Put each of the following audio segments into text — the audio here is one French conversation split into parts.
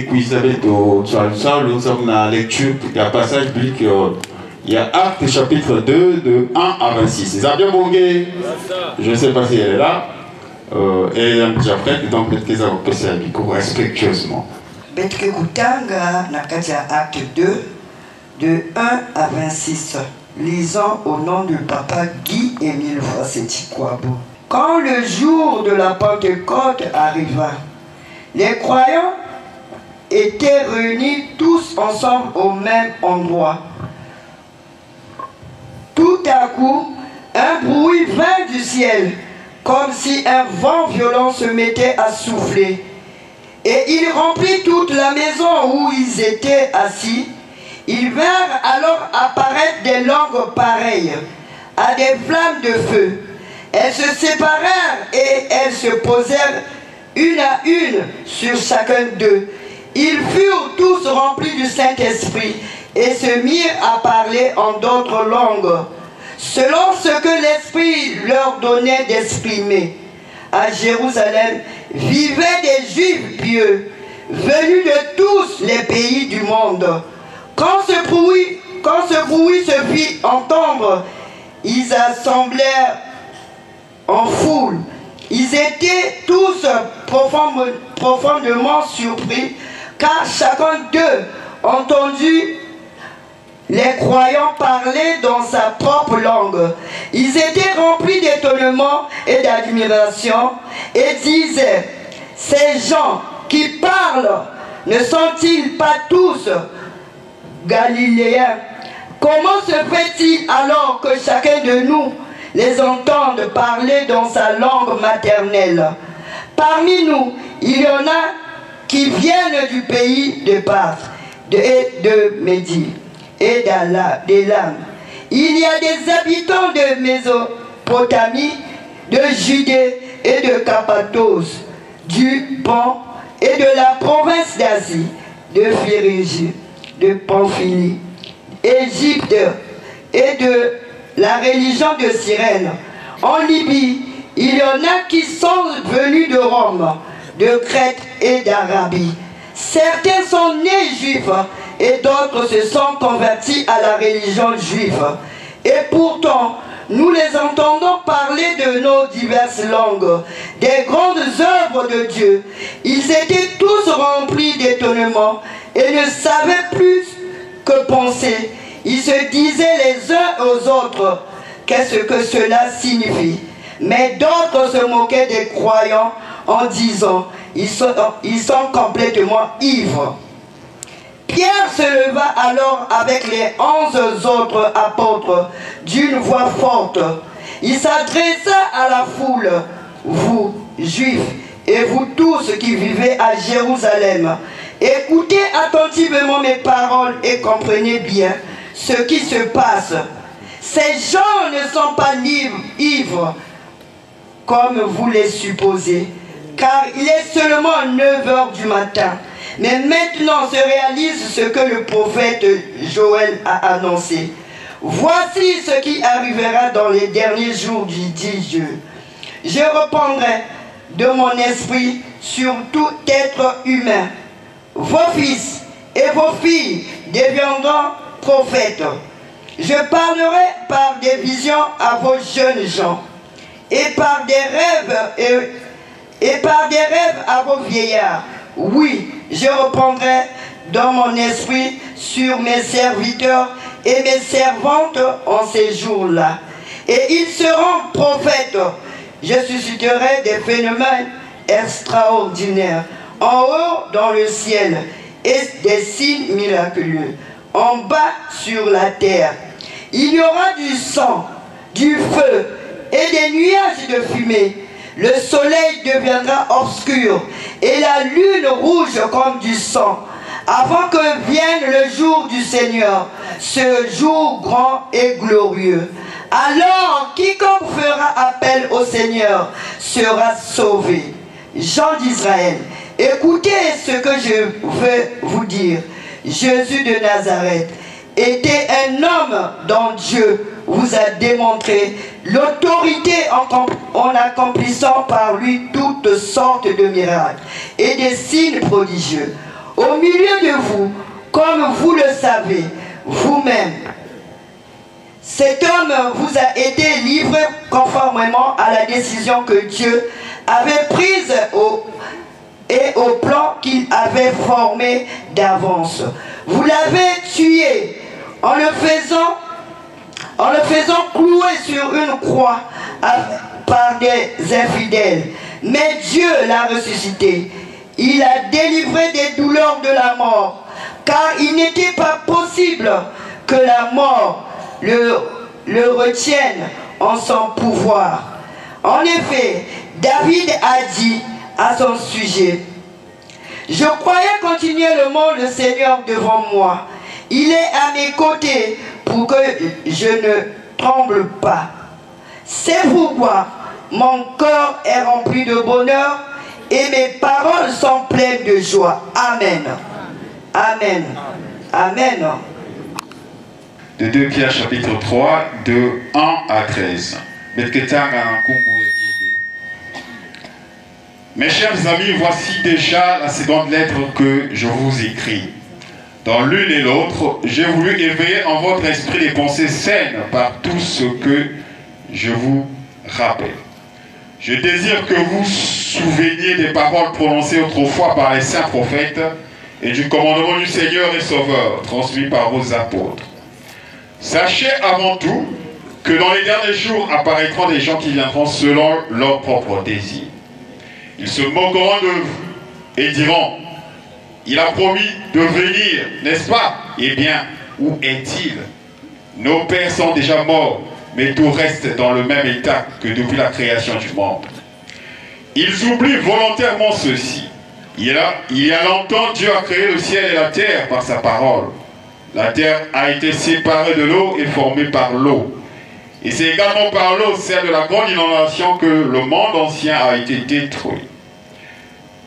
nous sommes dans la lecture, il y a un passage biblique, il y a Actes chapitre 2, de 1 à 26. Isabelle Bongué, je ne sais pas si elle est là, elle est déjà prête, donc peut-être qu'elle va passer un micro respectueusement. Betke Koutanga, Nakatia Acte 2, de 1 à 26. Lisant au nom du papa Guy-Émile Voissetti-Kouabo. Quand le jour de la Pentecôte arriva, les croyants étaient réunis tous ensemble au même endroit. Tout à coup, un bruit vint du ciel, comme si un vent violent se mettait à souffler. Et il remplit toute la maison où ils étaient assis. Ils vinrent alors apparaître des langues pareilles à des flammes de feu. Elles se séparèrent et elles se posèrent une à une sur chacun d'eux. Ils furent tous remplis du Saint-Esprit et se mirent à parler en d'autres langues, selon ce que l'Esprit leur donnait d'exprimer. À Jérusalem vivaient des Juifs pieux, venus de tous les pays du monde. Quand ce bruit se fit entendre, ils assemblèrent en foule. Ils étaient tous profondément surpris, car chacun d'eux entendit les croyants parler dans sa propre langue. Ils étaient remplis d'étonnement et d'admiration et disaient: ces gens qui parlent ne sont-ils pas tous Galiléens? Comment se fait-il alors que chacun de nous les entende parler dans sa langue maternelle? Parmi nous, il y en a qui viennent du pays de Parthe, de Médie et d'Élam. Il y a des habitants de Mésopotamie, de Judée et de Cappadoce, du Pont et de la province d'Asie, de Phrygie, de Pamphylie, Égypte et de la religion de Cyrène. En Libye, il y en a qui sont venus de Rome, de Crète et d'Arabie. Certains sont nés juifs et d'autres se sont convertis à la religion juive. Et pourtant, nous les entendons parler de nos diverses langues, des grandes œuvres de Dieu. Ils étaient tous remplis d'étonnement et ne savaient plus que penser. Ils se disaient les uns aux autres: qu'est-ce que cela signifie? Mais d'autres se moquaient des croyants en disant: ils sont complètement ivres. Pierre se leva alors avec les 11 autres apôtres d'une voix forte. Il s'adressa à la foule: vous, Juifs, et vous tous qui vivez à Jérusalem, écoutez attentivement mes paroles et comprenez bien ce qui se passe. Ces gens ne sont pas ivres, comme vous les supposez, car il est seulement 9 h du matin. Mais maintenant se réalise ce que le prophète Joël a annoncé. Voici ce qui arrivera dans les derniers jours, dit Dieu. Je répandrai de mon esprit sur tout être humain. Vos fils et vos filles deviendront prophètes. Je parlerai par des visions à vos jeunes gens, et par des rêves à vos vieillards. Oui, je reprendrai dans mon esprit sur mes serviteurs et mes servantes en ces jours-là. Et ils seront prophètes. Je susciterai des phénomènes extraordinaires en haut dans le ciel et des signes miraculeux en bas sur la terre. Il y aura du sang, du feu et des nuages de fumée. Le soleil deviendra obscur et la lune rouge comme du sang, avant que vienne le jour du Seigneur, ce jour grand et glorieux. Alors, quiconque fera appel au Seigneur sera sauvé. Gens d'Israël, écoutez ce que je veux vous dire. Jésus de Nazareth était un homme dont Dieu vous a démontré l'autorité en accomplissant par lui toutes sortes de miracles et des signes prodigieux. au milieu de vous, comme vous le savez vous-même. Cet homme vous a été livré conformément à la décision que Dieu avait prise et au plan qu'il avait formé d'avance. Vous l'avez tué en le faisant clouer sur une croix par des infidèles. Mais Dieu l'a ressuscité. Il a délivré des douleurs de la mort, car il n'était pas possible que la mort le retienne en son pouvoir. En effet, David a dit à son sujet: je croyais continuellement le Seigneur devant moi. Il est à mes côtés pour que je ne tremble pas. C'est pourquoi mon corps est rempli de bonheur et mes paroles sont pleines de joie. Amen. Amen. Amen. De 2 Pierre chapitre 3, de 1 à 13. Mes chers amis, voici déjà la seconde lettre que je vous écris. Dans l'une et l'autre, j'ai voulu éveiller en votre esprit des pensées saines par tout ce que je vous rappelle. Je désire que vous souveniez des paroles prononcées autrefois par les saints prophètes et du commandement du Seigneur et Sauveur transmis par vos apôtres. Sachez avant tout que dans les derniers jours apparaîtront des gens qui viendront selon leurs propres désirs. Ils se moqueront de vous et diront: il a promis de venir, n'est-ce pas? Eh bien, où est-il? Nos pères sont déjà morts, mais tout reste dans le même état que depuis la création du monde. Ils oublient volontairement ceci. Il y a longtemps, Dieu a créé le ciel et la terre par sa parole. La terre a été séparée de l'eau et formée par l'eau. Et c'est également par l'eau, celle de la grande inondation, que le monde ancien a été détruit.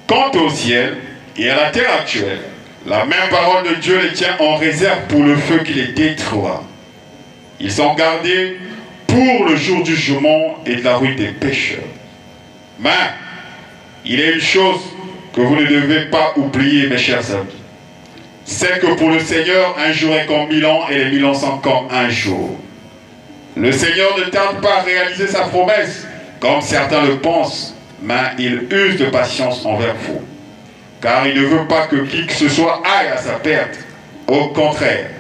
Quant au ciel et à la terre actuelle, la même parole de Dieu les tient en réserve pour le feu qui les détruira. Ils sont gardés pour le jour du jugement et de la ruine des pécheurs. Mais il y a une chose que vous ne devez pas oublier, mes chers amis. C'est que pour le Seigneur, un jour est comme 1000 ans et les 1000 ans sont comme un jour. Le Seigneur ne tarde pas à réaliser sa promesse, comme certains le pensent, mais il use de patience envers vous. Car il ne veut pas que qui que ce soit aille à sa perte. Au contraire,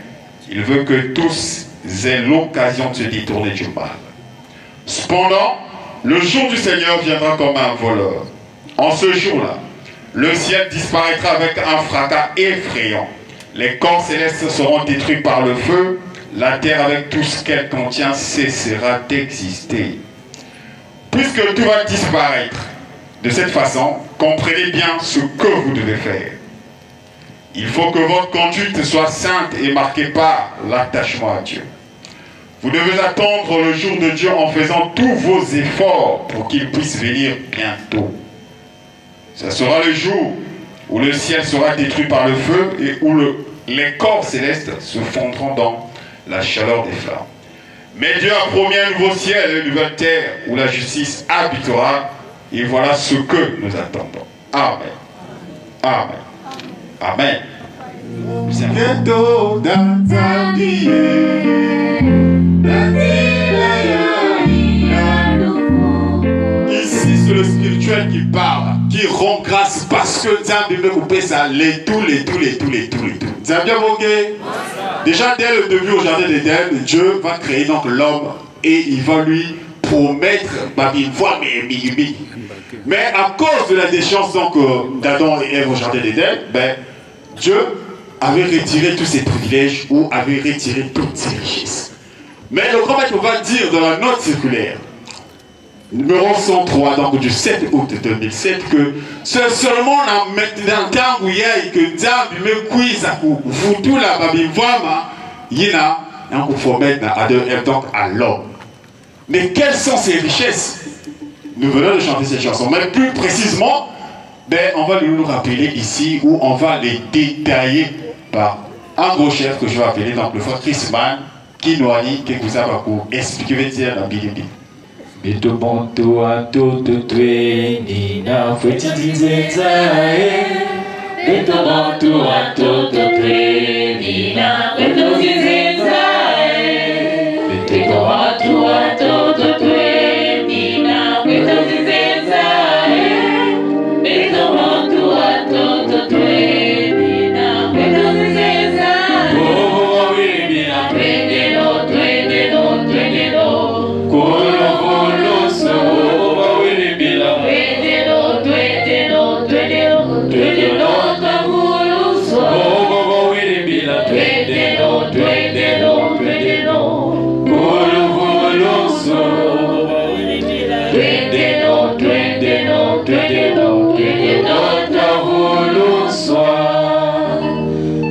il veut que tous aient l'occasion de se détourner du mal. Cependant, le jour du Seigneur viendra comme un voleur. En ce jour-là, le ciel disparaîtra avec un fracas effrayant. Les corps célestes seront détruits par le feu. La terre avec tout ce qu'elle contient cessera d'exister. Puisque tout va disparaître de cette façon, comprenez bien ce que vous devez faire. Il faut que votre conduite soit sainte et marquée par l'attachement à Dieu. Vous devez attendre le jour de Dieu en faisant tous vos efforts pour qu'il puisse venir bientôt. Ce sera le jour où le ciel sera détruit par le feu et où les corps célestes se fondront dans la chaleur des flammes. Mais Dieu a promis un nouveau ciel et une nouvelle terre où la justice habitera. Et voilà ce que nous attendons. Amen. Amen. Amen. Ici, c'est le spirituel qui parle, qui rend grâce parce que Dieu veut couper ça, tous les. Déjà, dès le début au jardin d'Éden, Dieu va créer donc l'homme et il va lui promettre une fois, mais à cause de la déchéance d'Adam et Ève au jardin d'Éden, Dieu avait retiré tous ses privilèges ou avait retiré toutes ses richesses. Mais le grand maître va dire dans la note circulaire, numéro 103, donc du 7 août 2007, que c'est seulement dans le temps où il y a que Dieu me cuise à foutu la babivama, il y a un coup faut mettre donc à l'homme. Mais quelles sont ces richesses? Nous venons de chanter cette chanson, mais plus précisément, on va nous rappeler ici où on va les détailler par un gros chef que je vais appeler donc le frère Chris Mann, qui nous a dit que vous avez expliqué la Bible. Bito bonto ato tutwe nina fweti dinzetae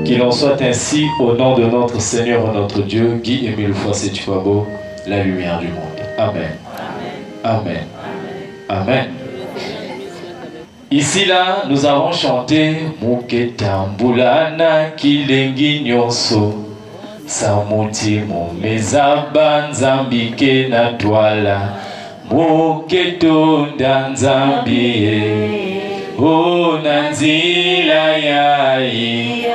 Qu'il en soit ainsi au nom de notre Seigneur et notre Dieu, Guy Émile Foissé Tuabo, la lumière du monde. Amen. Amen. Amen. Ici là, nous avons chanté Muketambulana Kilengi Nyonso Samuti Mumezaba Nzambike na Twala Muketonda Nzambie O Nanzila Yai.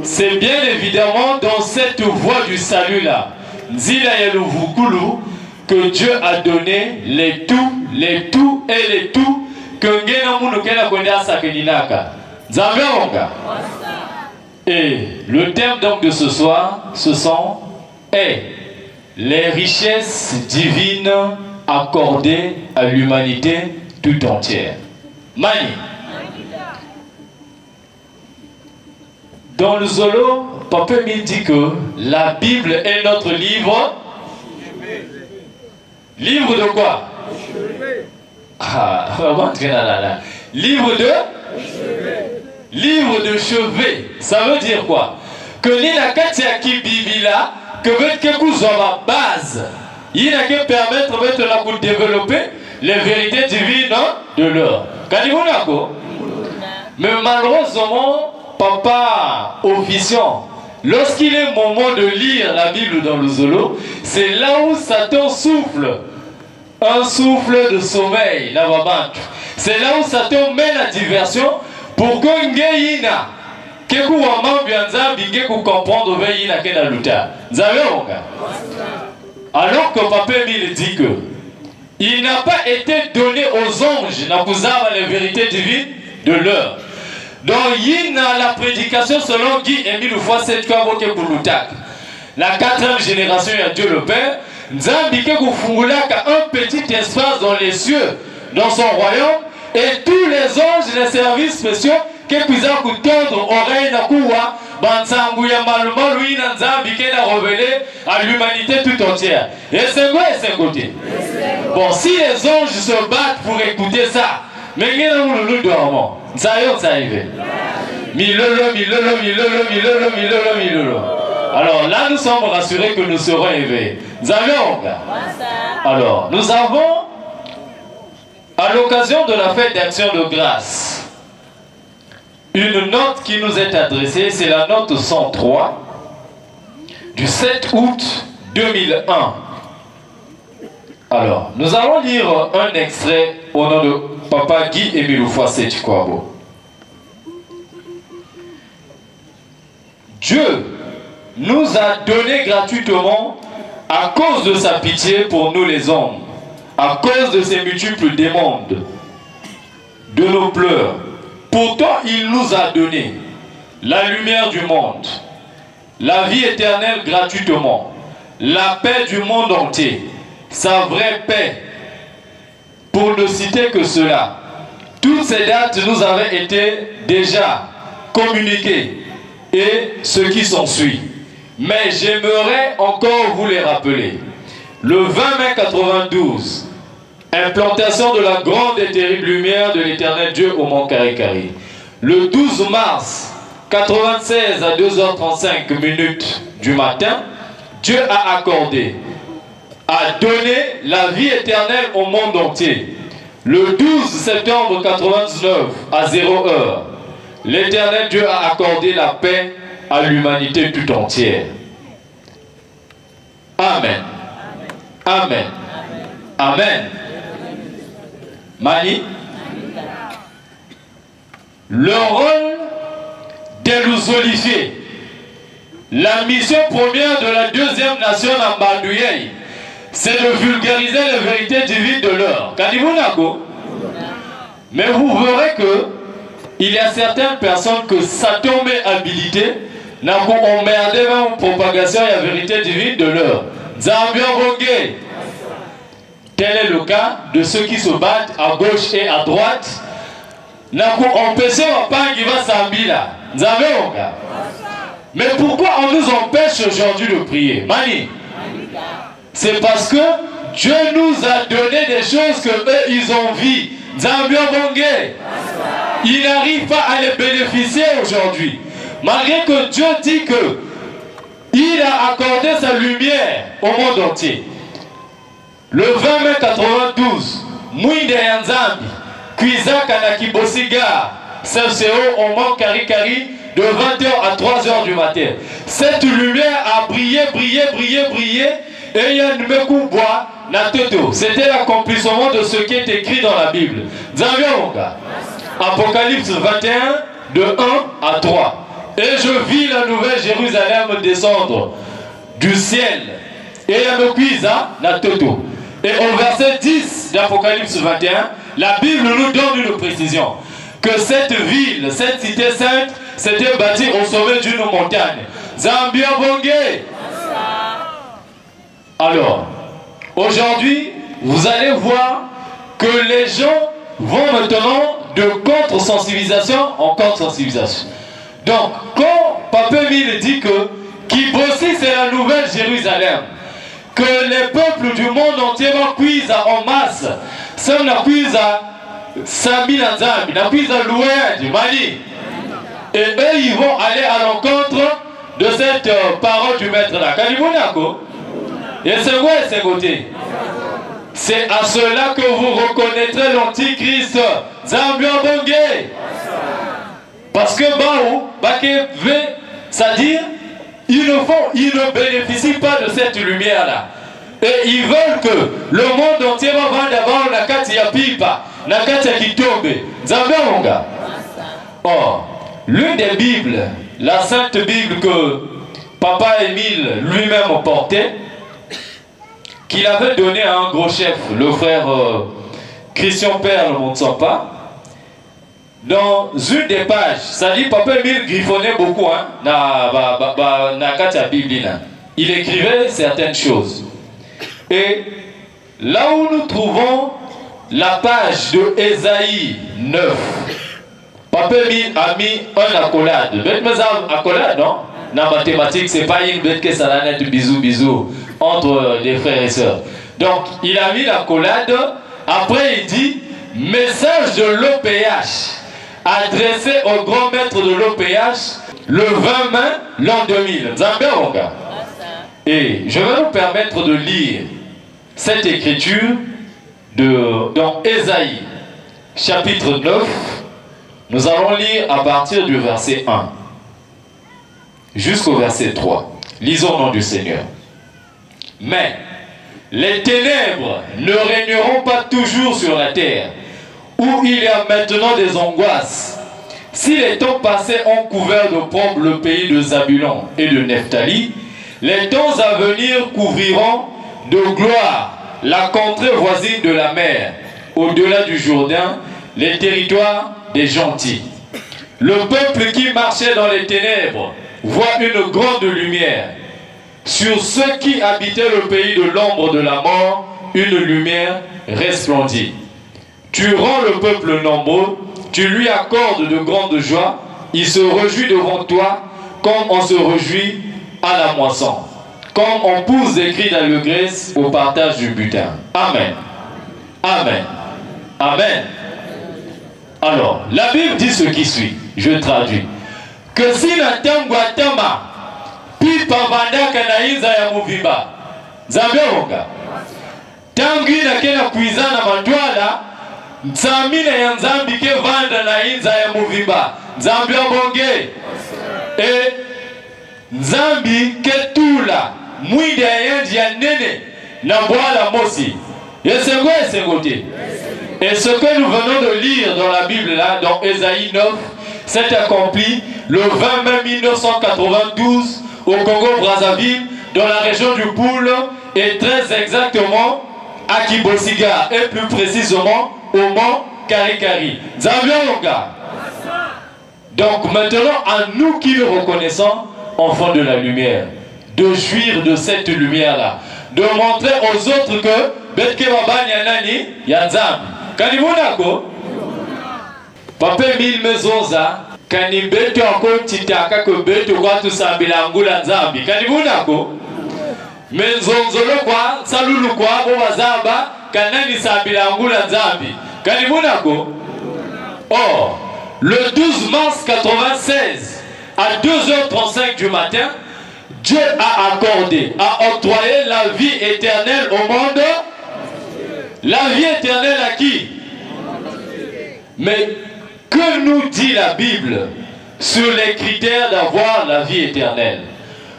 C'est bien évidemment dans cette voie du salut là, Nzila Yalovukulu, que Dieu a donné les tout et les tout que Ngena Munukena Konda Sakeninaka. Nzambionga. Et le thème donc de ce soir, ce sont les richesses divines accordées à l'humanité tout entière. Mani. Dans le Zolo, Papa me dit que la Bible est notre livre. Livre de quoi? Ah, livre de chevet. Ça veut dire quoi? Que ni la katia qui bibila, que veut que vous avez la base. Il n'a que permettre de développer les vérités divines de l'or. Mais malheureusement, papa officiant, lorsqu'il est moment de lire la Bible dans le Zolo, c'est là où Satan souffle. Un souffle de sommeil, la babantu. C'est là où Satan met la diversion pour que Ngeyina, que vous avez comprendre Veina Kena Luta. Alors que Papa Emile dit que il n'a pas été donné aux anges, les vérités divines de l'heure. Donc, il y a la prédication selon Guy Émile Foissé Tuabo Bulutak. La 4e génération, il y a Dieu le Père. Nzambike Gufungulaka, un petit espace dans les cieux, dans son royaume, et tous les anges, les services spéciaux, qui puissent tendre oreille na kuwa, bansangu ya maluma lui na Nzambike na révélé à l'humanité tout entière. Et c'est quoi et c'est côté? Bon, si les anges se battent pour écouter ça, mais il y a un loup dormant. Ça y est, ça arrive. Milolo. Alors là, nous sommes rassurés que nous serons éveillés. Alors, nous avons, à l'occasion de la fête d'action de grâce, une note qui nous est adressée, c'est la note 103 du 7 août 2001. Alors, nous allons lire un extrait au nom de Papa Guy Émile Foissé Tuabo. Dieu nous a donné gratuitement à cause de sa pitié pour nous les hommes, à cause de ses multiples demandes, de nos pleurs. Pourtant, il nous a donné la lumière du monde, la vie éternelle gratuitement, la paix du monde entier, sa vraie paix. Pour ne citer que cela, toutes ces dates nous avaient été déjà communiquées et ce qui s'ensuit. Mais j'aimerais encore vous les rappeler. Le 20 mai 92, implantation de la grande et terrible lumière de l'éternel Dieu au mont Karikari. Le 12 mars 96 à 2h35 minutes du matin, Dieu a accordé, a donné la vie éternelle au monde entier. Le 12 septembre 99 à 0h, l'éternel Dieu a accordé la paix à l'humanité tout entière. Amen. Amen. Amen. Mani. le rôle de nous solidifier. La mission première de la deuxième nation en Bandouye, c'est de vulgariser les vérités divines de l'heure. Mais vous verrez que il y a certaines personnes que ça tombe habilité, n'a qu'on emmerdé dans la propagation et la vérité divine de l'heure. Tel est le cas de ceux qui se battent à gauche et à droite. N'a qu'on empêche pas qui va s'ambila. Mais pourquoi on nous empêche aujourd'hui de prier? Mani, c'est parce que Dieu nous a donné des choses que eux ils ont vues. Il n'arrive pas à les bénéficier aujourd'hui. Malgré que Dieu dit que il a accordé sa lumière au monde entier. Le 20 mai 92, Mouinde Yanzambi, Kuiza Kanaki Bosiga, CFCO, on manque Kari de 20h à 3h du matin. Cette lumière a brillé, et il y a une bois. C'était l'accomplissement de ce qui est écrit dans la Bible. Apocalypse 21, de 1 à 3. Et je vis la nouvelle Jérusalem descendre du ciel. Et elle me cuise na toto. Et au verset 10 d'Apocalypse 21, la Bible nous donne une précision. Que cette ville, cette cité sainte, s'était bâtie au sommet d'une montagne. Zambia Bongé. Alors, aujourd'hui, vous allez voir que les gens vont maintenant de contre-sensibilisation en contre-sensibilisation. Donc, quand Papa Mille dit que Kibossi c'est la nouvelle Jérusalem, que les peuples du monde entier vont cuire en masse, ça n'a cuire à Sami Nanzambi, n'a cuire à Loué du Mali, et eux ils vont aller à l'encontre de cette parole du maître là. Kalibonako, et c'est quoi ces côtés? C'est à cela que vous reconnaîtrez l'antichrist Zambia Bongé. Parce que Baou, c'est-à-dire, ils ne bénéficient pas de cette lumière-là. Et ils veulent que le monde entier va voir d'abord Nakati ya pipa, Nakati ya kitombe. Zambia Bonga. Or, l'une des Bibles, la Sainte Bible que Papa Émile lui-même portait, qu'il avait donné à un gros chef, le frère Christian Perle Montsampa, dans une des pages, ça dit Papa Émile griffonnait beaucoup, hein, il écrivait certaines choses. Et là où nous trouvons la page de Ésaïe 9, Papa Émile a mis un accolade. Accolade, non? Dans la mathématique, c'est pas une bête que ça la net bisous entre des frères et sœurs. Donc, il a mis l'accolade. Après, il dit message de l'OPH adressé au grand maître de l'OPH le 20 mai l'an 2000. Zambéonga. Et je vais vous permettre de lire cette écriture dans Ésaïe, chapitre 9. Nous allons lire à partir du verset 1 jusqu'au verset 3. Lisons au nom du Seigneur. Mais les ténèbres ne régneront pas toujours sur la terre, où il y a maintenant des angoisses. Si les temps passés ont couvert d'opprobre le pays de Zabulon et de Nephtali, les temps à venir couvriront de gloire la contrée voisine de la mer, au-delà du Jourdain, les territoires des gentils. Le peuple qui marchait dans les ténèbres voit une grande lumière. Sur ceux qui habitaient le pays de l'ombre de la mort, une lumière resplendit. Tu rends le peuple nombreux, tu lui accordes de grandes joies, il se réjouit devant toi comme on se réjouit à la moisson, comme on pousse des cris d'allégresse au partage du butin. Amen. Amen. Amen. Alors, la Bible dit ce qui suit, je traduis. Que si la Tangwatama pipa vandaka na inza ya muvimba Zambionga tangi na kena kuizana matwala Nsamine ya Nzambi ke vanda na inza ya muvimba Zambionge et Nzambi ke tula mwinde ya yendi ya nene na boala mosi yesengote. Et ce que nous venons de lire dans la Bible là, dans Ésaïe 9, s'est accompli le 20 mai 1992 au Congo-Brazzaville, dans la région du Poul, et très exactement à Kibosiga, et plus précisément au mont Karikari. Zambianonga. Donc maintenant, à nous qui le reconnaissons, enfants de la lumière, de jouir de cette lumière-là, de montrer aux autres que Betke Baba Nyanani Yanzambi. Kanibunako Papa Mil Mezoza, Kanibeto Ako Titaka Kobeto Kwatu Sambila Angula Nzambi. Kanibunako Menzonzolo Kwa, Salulu Kwa, Bobazaba, Kanani Sambila Angula Nzambi. Kanibunako. Or, le 12 mars 96, à 2h35 du matin, Dieu a accordé, a octroyé la vie éternelle au monde. La vie éternelle à qui? Mais que nous dit la Bible sur les critères d'avoir la vie éternelle?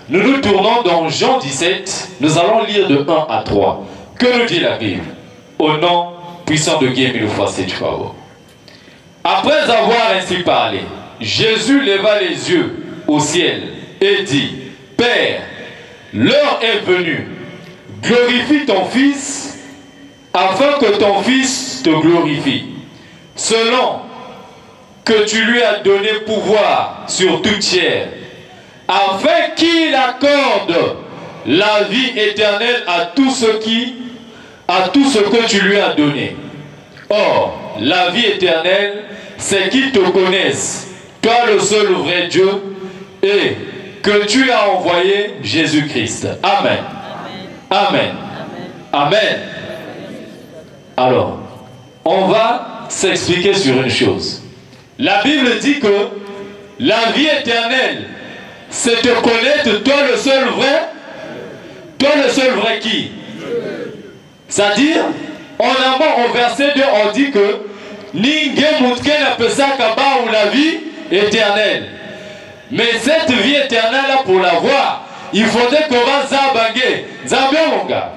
Nous nous tournons dans Jean 17, nous allons lire de 1 à 3. Que nous dit la Bible? Au nom puissant de Dieu, mille fois c'est Chouao. Après avoir ainsi parlé, Jésus leva les yeux au ciel et dit: Père, l'heure est venue, glorifie ton Fils, afin que ton Fils te glorifie, selon que tu lui as donné pouvoir sur toute chair, afin qu'il accorde la vie éternelle à tout ce que tu lui as donné. Or, la vie éternelle, c'est qu'ils te connaissent, toi le seul vrai Dieu, et que tu as envoyé Jésus-Christ. Amen. Amen. Amen. Alors, on va s'expliquer sur une chose. La Bible dit que la vie éternelle, c'est te connaître, toi le seul vrai. Toi le seul vrai qui? C'est-à-dire, en amont, au verset 2, on dit que Ninge Moutke Napesaka Ba ou la vie éternelle. Mais cette vie éternelle, pour l'avoir, il faudrait qu'on va zabangé. Zambionga.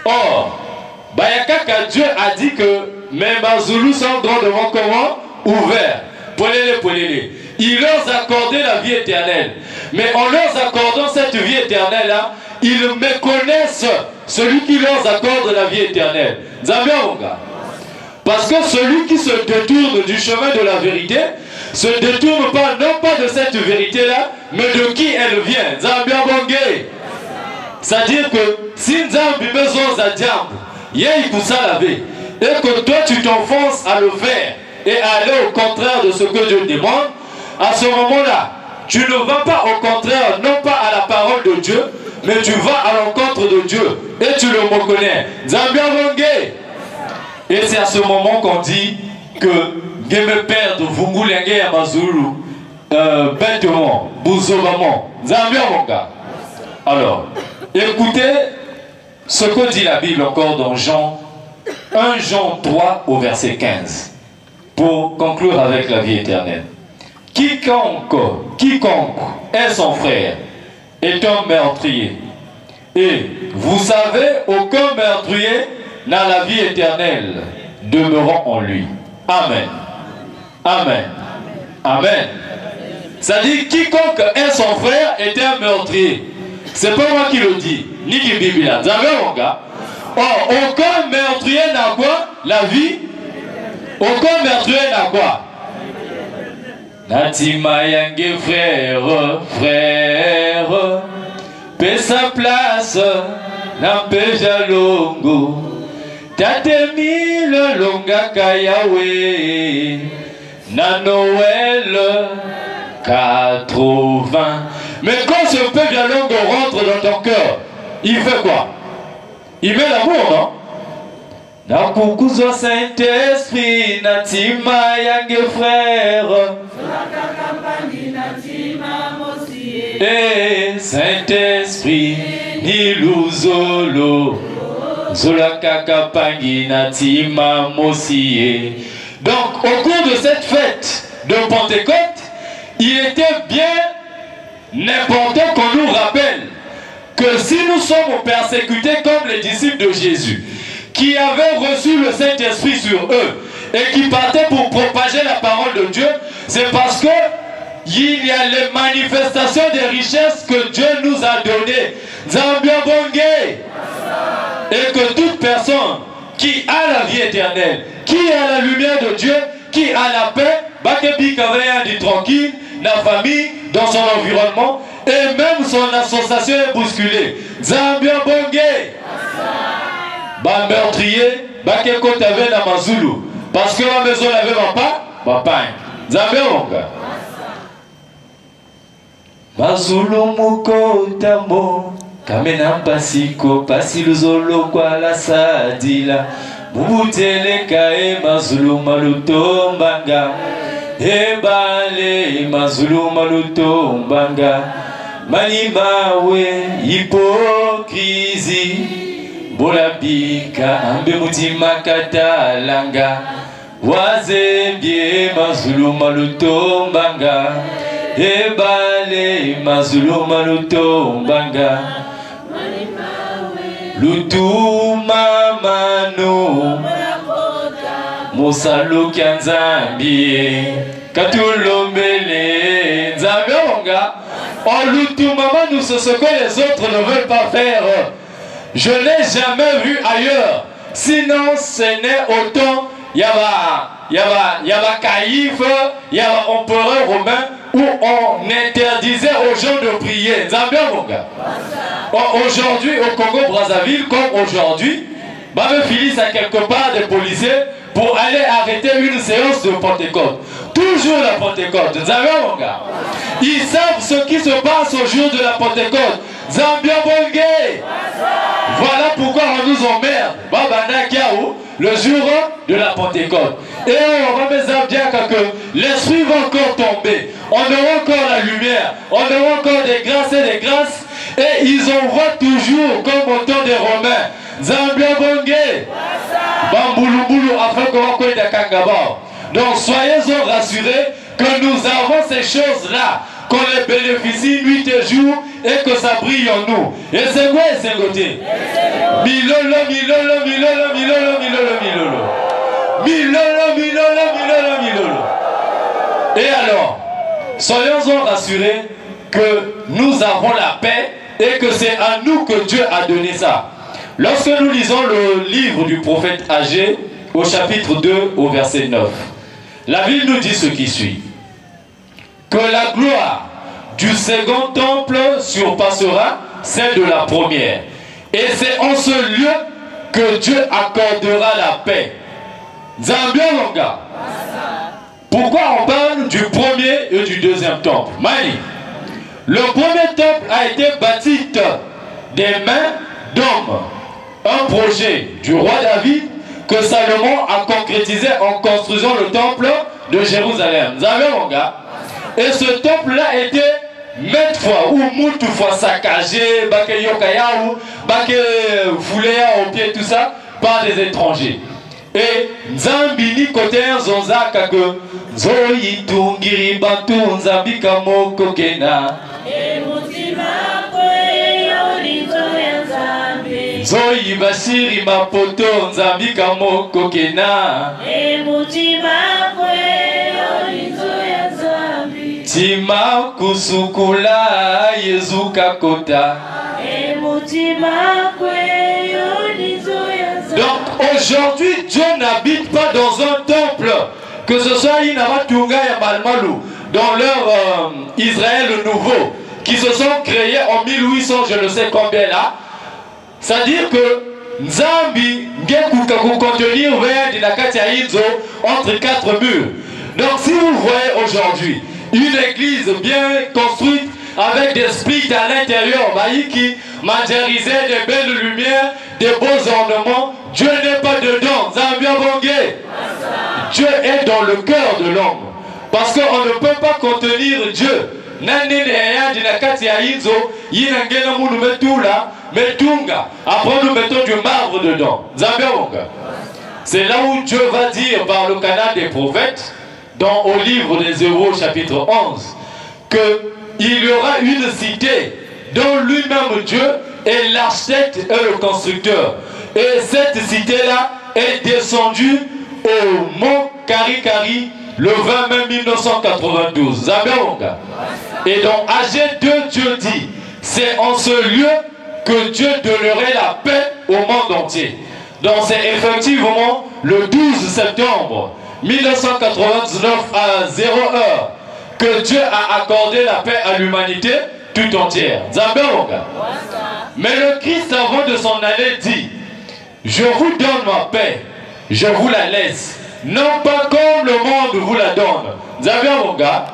Or, Bayakaka, Dieu a dit que mes Mazulu sont grandement comment? Ouverts. Polélé. Il leur a accordé la vie éternelle. Mais en leur accordant cette vie éternelle-là, ils méconnaissent celui qui leur accorde la vie éternelle. Zambionga. Parce que celui qui se détourne du chemin de la vérité se détourne pas, non pas de cette vérité-là, mais de qui elle vient. Zambionga. C'est-à-dire que si Nzambi besoin d'un diable, et que toi tu t'enfonces à le faire et à aller au contraire de ce que Dieu demande, à ce moment-là, tu ne vas pas au contraire, non pas à la parole de Dieu, mais tu vas à l'encontre de Dieu et tu le reconnais. Et c'est à ce moment qu'on dit que Game Père de Vungulenge à Mazulu, bêtement, bouzobament, Zambiamonga. Alors, écoutez ce que dit la Bible encore dans 1 Jean 3 au verset 15, pour conclure avec la vie éternelle. Quiconque est son frère est un meurtrier. Et vous savez, aucun meurtrier n'a la vie éternelle demeurant en lui. Amen. Amen. Amen. Ça dit quiconque est son frère est un meurtrier. C'est pas moi qui le dis, ni qui Bible là. Vous avez mon gars? Or, aucun meurtrier n'a quoi? La vie. Aucun meurtrier n'a quoi? Natima yange frère, paie sa place, n'empêche longo. Tatemi le longa kayawe, na Noël 80. Mais quand ce peuple de longue rentre dans ton cœur, il fait quoi? Il met l'amour, non? Na kukuzo Saint-Esprit, natima yange frère. Et Saint-Esprit, ni luzolo. Zolakaka pangi natima mosie. Donc, au cours de cette fête de Pentecôte, il était bien important qu'on nous rappelle que si nous sommes persécutés comme les disciples de Jésus, qui avaient reçu le Saint-Esprit sur eux et qui partaient pour propager la parole de Dieu, C'est parce que il y a les manifestations des richesses que Dieu nous a données. Zambia Bongé. Et que toute personne qui a la vie éternelle, qui a la lumière de Dieu, qui a la paix, Bakebi Kavaya dit tranquille, la famille, dans son environnement, et même son association est bousculée. Zambia Bongé. Ba meurtrier, Bakeko Tave na Mazulu. Parce que ma maison avait ma pain. Zambia Bonga. Mazulu Muko Tamo. Kamena pasiko pasiluzolo kwa la sadila Mubutele kae mazulu maluto mbanga Ebale mazulu maluto mbanga Manimawe hipokrizi Bolabika ambe mutima katalanga Wazembie mazulu maluto mbanga Ebale mazulu maluto mbanga Lutuma mano Mosalo Kianzambi Katulombele Nzambionga. En Lutuma mano, c'est ce que les autres ne veulent pas faire. Je n'ai jamais vu ailleurs. Sinon ce n'est autant Yaba Caïphe, Yaba empereur romain où on interdisait aux gens de prier. Nzambionga. Aujourd'hui, au Congo-Brazzaville, comme aujourd'hui, Babé Phyllis a quelque part des policiers pour aller arrêter une séance de Pentecôte. Toujours la Pentecôte. Ils savent ce qui se passe au jour de la Pentecôte. Zambia Bongé. Voilà pourquoi on nous emmerde. Babana Kiaou, le jour de la Pentecôte. Et on va mettre Zambia que l'esprit va encore tomber. On aura encore la lumière. On aura encore des grâces et des grâces. Et ils envoient toujours comme au temps des Romains. Zambia Bongé. Bamboulouboulou afin qu'on va Kangaba. Donc soyez-en rassurés que nous avons ces choses-là, qu'on les bénéficie nuit et jour et que ça brille en nous. Et c'est quoi et c'est côté? Milolo, milolo, milolo, milolo, milolo, milolo. Milolo, milolo, milolo, milolo. Et alors, soyons-en rassurés que nous avons la paix et que c'est à nous que Dieu a donné ça. Lorsque nous lisons le livre du prophète Agé, au chapitre 2, au verset 9, la Bible nous dit ce qui suit. Que la gloire du second temple surpassera celle de la première. Et c'est en ce lieu que Dieu accordera la paix. Zambia Longa. Pourquoi on parle du premier et du deuxième temple? Mali. Le premier temple a été bâti des mains d'hommes. Un projet du roi David que Salomon a concrétisé en construisant le temple de Jérusalem. Vous avez mon gars? Et ce temple-là était maintes fois ou moult fois saccagé, baké yokayaou, baké fouléa au pied, tout ça, par des étrangers. Et Nzambini côté Zonza Kake, Zoyi Tungiri Bantu Nzambi Kamo Kokena. Zoyi Bashiri Mapoto Nzambi Kamo Kokena. Tima Kusukula Yezuka Kota. Donc aujourd'hui, Dieu n'habite pas dans un temple, que ce soit Inamatunga et Malmalou, dans leur Israël nouveau, qui se sont créés en 1800, je ne sais combien là. C'est-à-dire que Nzambi Ngekuka contenir entre quatre murs. Donc si vous voyez aujourd'hui une église bien construite avec des splits à l'intérieur, qui mangerisait des belles lumières, des beaux ornements, Dieu n'est pas dedans. Zambia Bongé. Dieu est dans le cœur de l'homme. Parce qu'on ne peut pas contenir Dieu. Après nous mettons du marbre dedans. Zambia Bongé. C'est là où Dieu va dire par le canal des prophètes, au livre des Hébreux chapitre 11, qu'il y aura une cité dont lui-même Dieu est l'architecte et le constructeur. Et cette cité-là est descendue au mont Karikari le 20 mai 1992. Zabéonga. Et dans AG 2, Dieu dit, c'est en ce lieu que Dieu donnerait la paix au monde entier. Donc c'est effectivement le 12 septembre 1999 à 0h que Dieu a accordé la paix à l'humanité tout entière. Zabéonga. Mais le Christ avant de s'en aller dit, je vous donne ma paix, je vous la laisse, non pas comme le monde vous la donne. Zabéonga.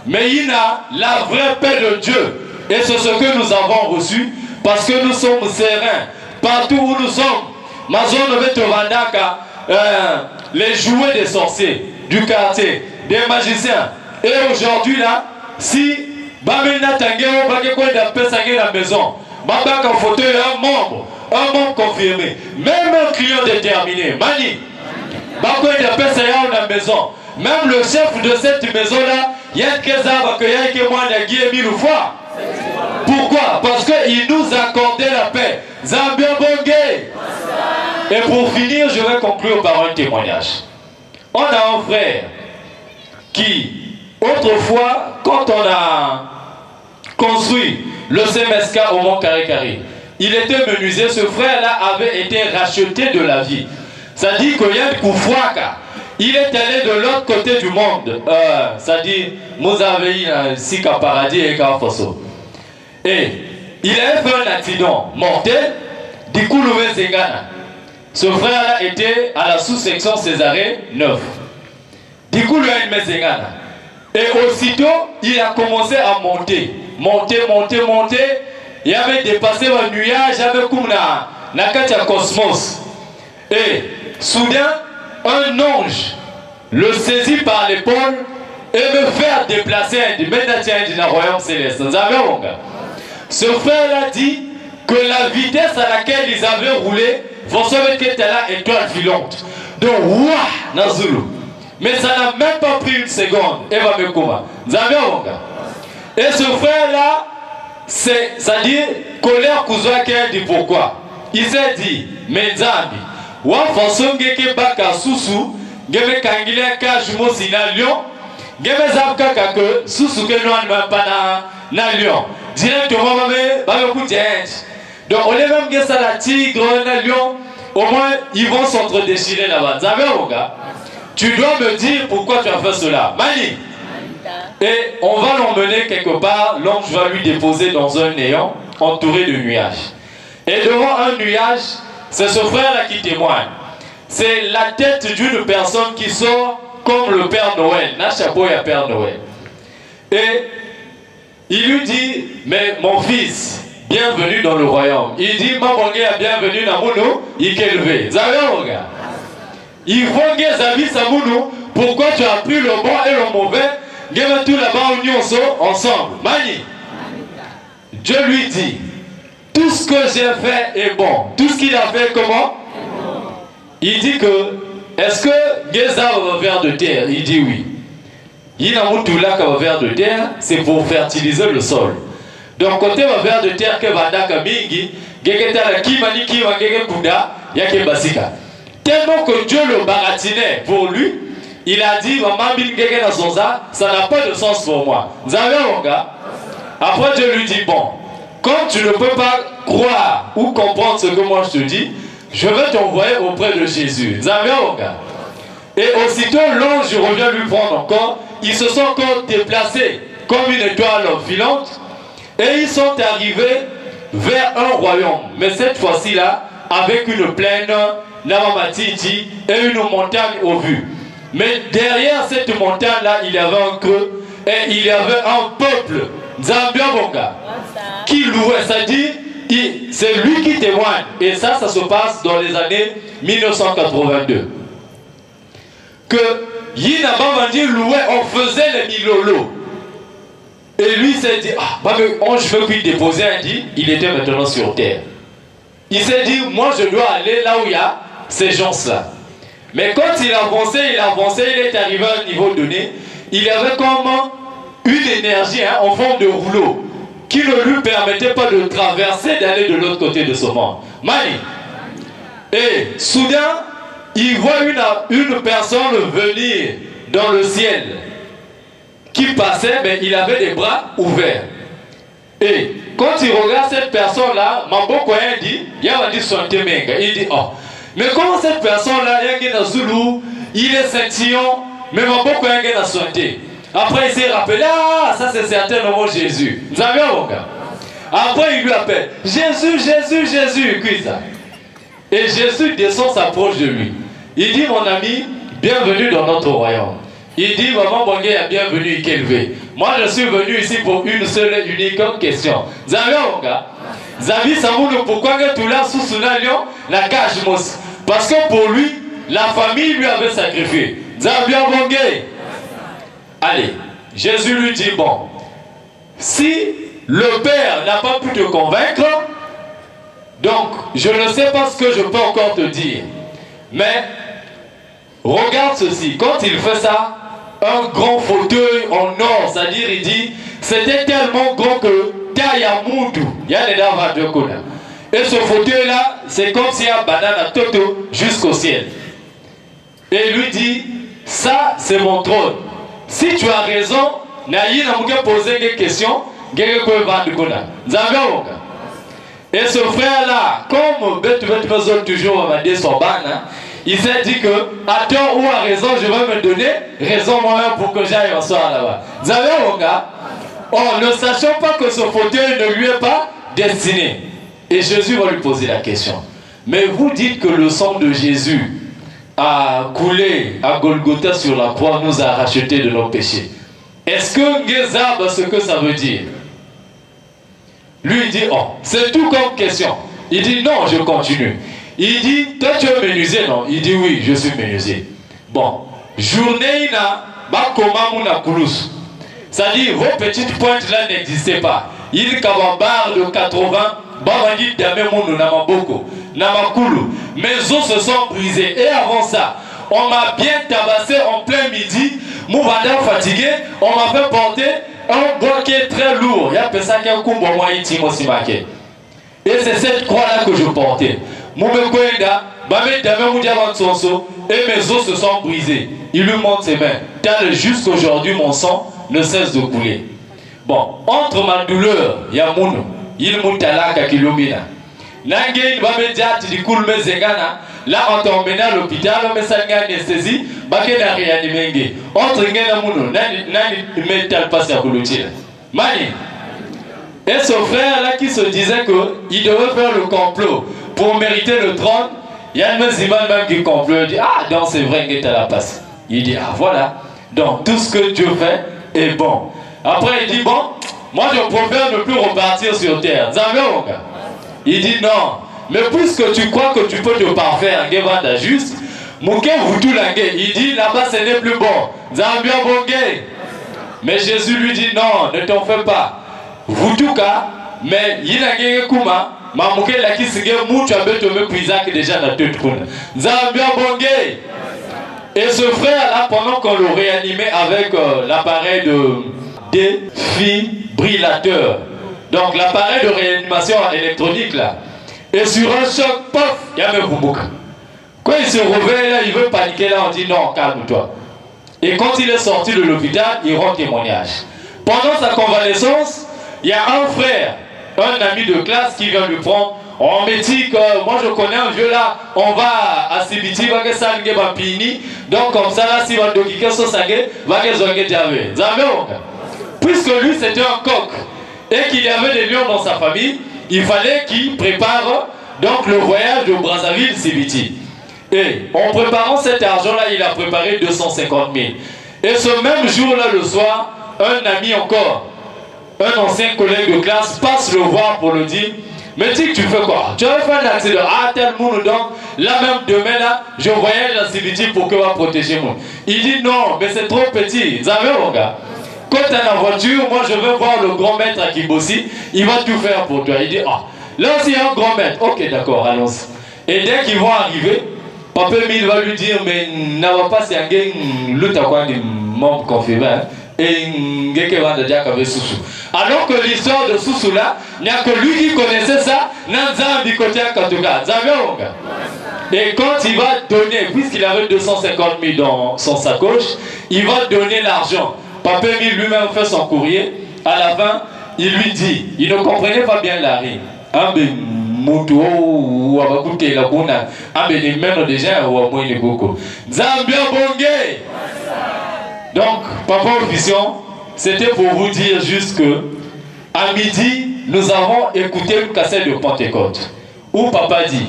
Mais il a la vraie paix de Dieu. Et c'est ce que nous avons reçu parce que nous sommes sereins partout où nous sommes. Ma zone de Tovandaka, les jouets des sorciers du quartier, des magiciens. Et aujourd'hui là, si Bamena Tangeo Bakekwe d'Apesangé la maison, Babaka fauteuil un membre confirmé, même un client déterminé, Mani, Bakwe d'Apesangé la maison, même le chef de cette maison là, il y a que moi mille fois. Pourquoi? Parce qu'il nous a accordé la paix. Zambia Bongé. Et pour finir, je vais conclure par un témoignage. On a un frère qui, autrefois, quand on a construit le CMSK au Mont Carré, il était menuisier. Ce frère-là avait été racheté de la vie. Ça dit qu'il y a un Koufouaka. Il est allé de l'autre côté du monde. Ça dit, Mouzaveï, Sika Paradis et Kafoso. Et il a fait un accident mortel. Du coup, ce frère-là était à la sous-section Césarée 9. Du coup, et aussitôt, il a commencé à monter. Monter. Il avait dépassé le nuage avec Nakatia Cosmos. Et soudain, un ange le saisit par l'épaule et me fait déplacer dans le royaume céleste. Ce frère-là dit que la vitesse à laquelle ils avaient roulé, vous savez que c'était la étoile filante. Donc, ouah, Nazulu. Mais ça n'a même pas pris une seconde. Eva Mekoma. Et ce frère-là, c'est-à-dire, colère Kouzoua qui a dit pourquoi. Il s'est dit, mais Zambi, wa façon que baka susu, gebe kangile ka jumo sina lion, gebe zabka kake susu ke noan même pas na lion. Directement babe kutenje. Donc on est même que ça la tigre na lion, au moins ils vont s'entre-déchirer là-bas. Zabéonga, tu dois me dire pourquoi tu as fait cela. Mani. Et on va l'emmener quelque part, l'ange va lui déposer dans un néant entouré de nuages. Et devant un nuage, c'est ce frère-là qui témoigne. C'est la tête d'une personne qui sort comme le Père Noël. N'a chapeau et Père Noël. Et il lui dit, mais mon fils, bienvenue dans le royaume. Il dit, maman, bienvenue dans Mounou, il est élevé. Zabéonga. Il faut que Zabi Samounou, pourquoi tu as pris le bon et le mauvais, Gema tout là-bas, union ensemble. Mani. Dieu lui dit, tout ce que j'ai fait est bon. Tout ce qu'il a fait, comment? Il dit que, est-ce que Geza va vers de terre? Il dit oui. Il a tout là va vers de terre, c'est pour fertiliser le sol. Donc, côté va vers de terre, que va daka mingi, Gegeta la kimani ki va gege kuda, yake basika. Tellement que Dieu le baratinait pour lui, il a dit, ça n'a pas de sens pour moi. Vous avez un gars? Après, Dieu lui dit, bon, quand tu ne peux pas croire ou comprendre ce que moi je te dis, je vais t'envoyer auprès de Jésus. Vous avez un gars? Et aussitôt, l'ange revient lui prendre encore. Ils se sont encore déplacés comme une étoile filante. Et ils sont arrivés vers un royaume. Mais cette fois-ci-là, avec une plaine, Namamatiti, et une montagne au vu. Mais derrière cette montagne-là, il y avait un creux et il y avait un peuple, Zambia Bonga, qui louait. Ça dit, c'est lui qui témoigne. Et ça se passe dans les années 1982. Que Yina Bamandi louait, on faisait les milolos. Et lui s'est dit, je veux lui déposer un dit, il était maintenant sur terre. Il s'est dit, moi je dois aller là où il y a ces gens-là. Mais quand il avançait, il est arrivé à un niveau donné, il avait comme une énergie en forme de rouleau qui ne lui permettait pas de traverser, d'aller de l'autre côté de ce monde. Mani. Et soudain, il voit une personne venir dans le ciel qui passait, mais il avait des bras ouverts. Et quand il regarde cette personne-là, Maboko dit, il dit, oh, mais comment cette personne-là, il est scintillon, mais Maboko a santé. Après, il s'est rappelé, ah, ça c'est certainement Jésus. Vous avez un mon gars? Après, il lui appelle, Jésus, Jésus, Jésus, ça. Et Jésus descend, s'approche de lui. Il dit, mon ami, bienvenue dans notre royaume. Il dit, maman Bongé a bienvenue, qu'élevé. Moi, je suis venu ici pour une seule et unique question. Vous avez un gars? Vous avez savoir pourquoi tout là sous la cage mousse. Parce que pour lui, la famille lui avait sacrifié. Vous avez bien Bongé? Allez, Jésus lui dit, bon, si le Père n'a pas pu te convaincre, donc je ne sais pas ce que je peux encore te dire. Mais regarde ceci, quand il fait ça, un grand fauteuil en or, c'est-à-dire il dit, c'était tellement grand que Tayamudu, il y a des dames à deux coups. Et ce fauteuil-là, c'est comme si un banane à toto jusqu'au ciel. Et il lui dit, ça c'est mon trône. Si tu as raison, Naïe n'a pas posé des questions, et ce frère-là, comme toujours son ban, il s'est dit que, à tort ou à raison, je vais me donner raison moi-même pour que j'aille en soir là-bas. Vous avez mon gars? Oh, ne sachant pas que ce fauteuil ne lui est pas destiné. Et Jésus va lui poser la question. Mais vous dites que le sang de Jésus a coulé à Golgotha sur la croix, nous a racheté de nos péchés. Est-ce que Ngezab, ce que ça veut dire? Lui il dit, oh, c'est tout comme question. Il dit, non, je continue. Il dit, toi tu es menuisier, non? Il dit, oui, je suis menuisier. Bon, journée, c'est-à-dire, vos petites pointes là n'existaient pas. Il y a un bar de 80, mes os se sont brisés. Et avant ça, on m'a bien tabassé en plein midi. Mon vadin fatigué, on m'a fait porter un bloquet très lourd. Il y a personne qui a un coup pour moi. Et c'est cette croix-là que je portais. Mon mekoenda, et mes os se sont brisés. Il lui montre ses mains. Tel jusqu'aujourd'hui, mon sang ne cesse de couler. Bon, entre ma douleur, il y a mon il moutalaka kilomina. Nange va me dire tu dis cool mais zengana. Là on t'a emmené à l'hôpital, on me sanga anesthésie, baké na réanimenge. Entre ngena muno, nani mental passe à Kouloutila. Mani. Et ce frère là qui se disait qu'il devait faire le complot pour mériter le trône, il y a un musulman même qui complot, il dit ah donc c'est vrai que tu as la passe. Il dit ah voilà, donc tout ce que Dieu fait est bon. Après il dit bon, moi je préfère ne plus repartir sur terre. Il dit non, mais puisque tu crois que tu peux te parfaire, juste, il dit là-bas ce n'est plus bon. Mais Jésus lui dit non, ne t'en fais pas. Vutuka, mais il a gagné Kuma, Mamouké la qui s'est mouche à Betome Puisak déjà dans toute Kuna. Zambia Bongé. Et ce frère-là, pendant qu'on le réanimait avec l'appareil de défibrillateur, donc l'appareil de réanimation électronique là, et sur un choc, pof, il y a même Bumbuka. Quand il se réveille là, il veut paniquer là, on dit non, calme-toi. Et quand il est sorti de l'hôpital, il rend témoignage. Pendant sa convalescence, il y a un frère, un ami de classe qui vient lui prendre. On me dit que moi je connais un vieux là, on va à Sibiti, va que ça va pini. Donc comme ça là, si on va dokiker so sangé, va que zonge diavé. Puisque lui c'était un coq et qu'il y avait des lions dans sa famille, il fallait qu'il prépare donc le voyage de Brazzaville-Sibiti. Et en préparant cet argent-là, il a préparé 250 000. Et ce même jour-là, le soir, un ami encore, un ancien collègue de classe, passe le voir pour le dire, mais dis que tu fais quoi? Tu as fait un accident, ah tel monde donc, là même demain là, je voyage à Sibiti pour que va protéger moi. Il dit non, mais c'est trop petit. Vous avez mon gars? Quand tu es en voiture, moi je veux voir le grand maître à Kibossi, il va tout faire pour toi. Il dit, ah, là aussi il y a un grand maître. Ok, d'accord, allons-y. Et dès qu'ils vont arriver, Papa Emile va lui dire, mais n'a pas si un gars, l'autre a quoi, des membres confirmés, et alors que l'histoire de Soussou là, il n'y a que lui qui connaissait ça, Nanzan Bikotia Katuga. Et quand il va donner, puisqu'il avait 250 000 dans son sacoche, il va donner l'argent. Papa Émile lui-même fait son courrier. À la fin, il lui dit, il ne comprenait pas bien la rime. Donc, papa officiant, c'était pour vous dire juste que à midi, nous avons écouté une cassette de Pentecôte où papa dit,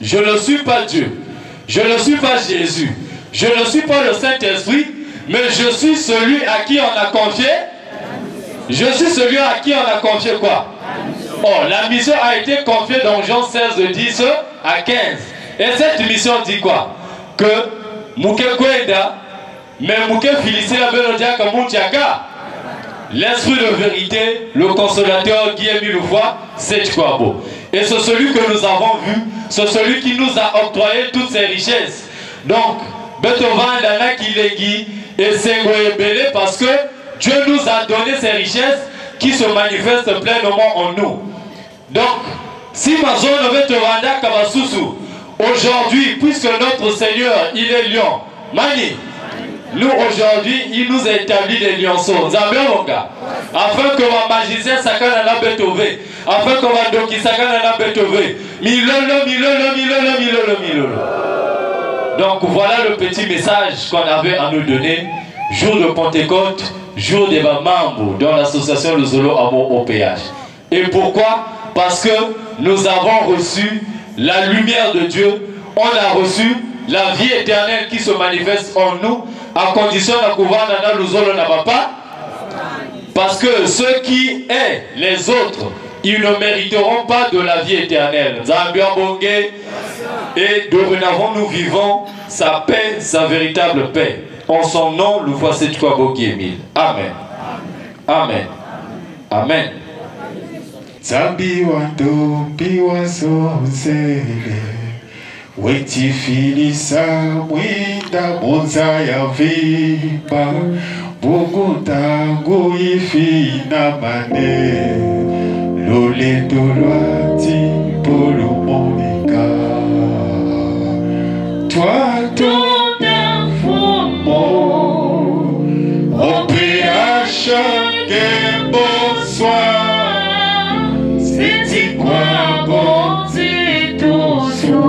je ne suis pas Dieu, je ne suis pas Jésus, je ne suis pas le Saint-Esprit, mais je suis celui à qui on a confié. Je suis celui à qui on a confié quoi? Oh, la mission a été confiée dans Jean 16, de 10 à 15. Et cette mission dit quoi? Que Mouké Kwenda, mais Mouké Félicien Benodiaka Moutiaka, l'esprit de vérité, le consolateur Guy-Émile Louvois, c'est Kwabo. Et c'est celui que nous avons vu, c'est celui qui nous a octroyé toutes ces richesses. Donc, Beethoven, Dana Kilegi et Sengo Ebele, parce que Dieu nous a donné ces richesses qui se manifestent pleinement en nous. Donc, si ma zone Beethoven Kabasusu, aujourd'hui, puisque notre Seigneur, il est lion, Mani, nous aujourd'hui, il nous a établi des lionceaux, afin que ma magicien sakana la Beethoven, afin que ma doki sakana la Beethoven, milolo. Donc voilà le petit message qu'on avait à nous donner, jour de Pentecôte, jour des membres dans l'association Le Zolo Amour au péage. Et pourquoi? Parce que nous avons reçu la lumière de Dieu, on a reçu la vie éternelle qui se manifeste en nous, à condition de pouvoir dans le Zolo Nabapa. Parce que ceux qui aiment les autres, ils ne mériteront pas de la vie éternelle. Zambia Bongé, et dorénavant nous vivons sa paix, sa véritable paix. En son nom, nous voici Kwabo Guy-Émile. Amen. Amen. Amen. Zambi wando biwazo zele Weti filisa mwinda monza ya vipa Bugundangu ifina mane Lole dolwati polo monika Toi ton informant Au PH bonsoir C'est quoi bon c'est toujours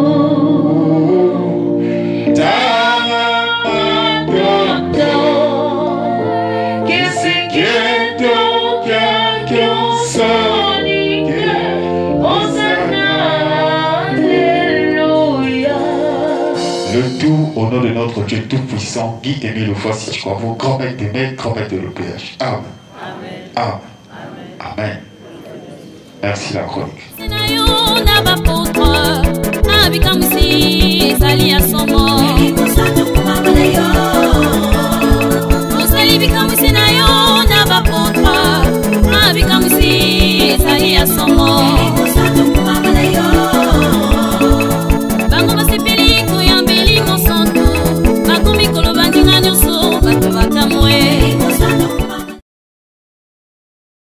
Ta maman Qu'est-ce que ton cœur sonique Hosanna Alléluia. Le tout au nom de notre Dieu Tout-Puissant, Guy-Émile Louvois, si tu crois, vos grand-mères des maîtres, grand-mères de l'EPH. Amen. Amen. Amen. Merci la chronique. Sali